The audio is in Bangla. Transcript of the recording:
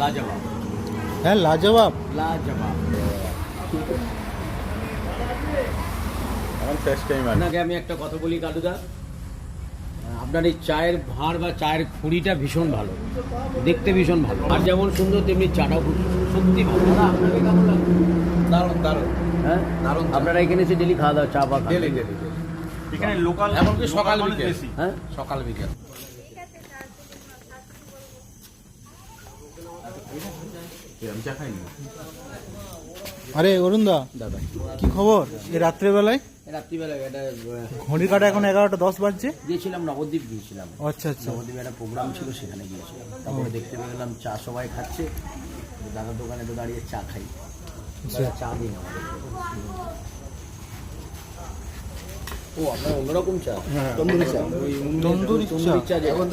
লাজবাব। হ্যাঁ, লাজবাব। লাজবাব। আমার ফার্স্ট টাইম আর আপনাকে আমি একটা কথা বলি কালুদা, আপনার এই চায়ের ভাঁড় বা চায়ের খুঁড়িটা ভীষণ ভালো, দেখতে ভীষণ ভালো, আর যেমন সুন্দর তেমনি চাটাও খুব সত্যি ভালো। দাদা আপনাকে কেমন লাগে? দারুণ দারুণ হ্যাঁ দারুণ। আপনারা এখানে এসে ডেলি খাওয়া দাওয়া চা বা খান? ডেলি ডেলি এখানে লোকাল, এমনকি সকাল মানুষ বিকেল। বেশি। হ্যাঁ সকাল বিকেল। আমি চা খাইনি। আরে অরুণদা, দাদা কি খবর এই রাত্রেবেলায়? রাত্রিবেলা একটা ঘড়ি কাটা এখন 11:10 বাজছে। গিয়েছিলাম, নবদ্বীপ গিয়েছিলাম। আচ্ছা আচ্ছা। নবদ্বীপে একটা প্রোগ্রাম ছিল, সেখানে গিয়েছিলাম। তারপরে দেখতে পেয়ে গেলাম চা সবাই খাচ্ছে, দাদার দোকানে তো দাঁড়িয়ে চা খাই। দাদা চা দিন আমাদের। ও আপনার অন্যরকম চা? তন্দুরি চা। তন্দুরি চা। তন্দুরি চা যেটা।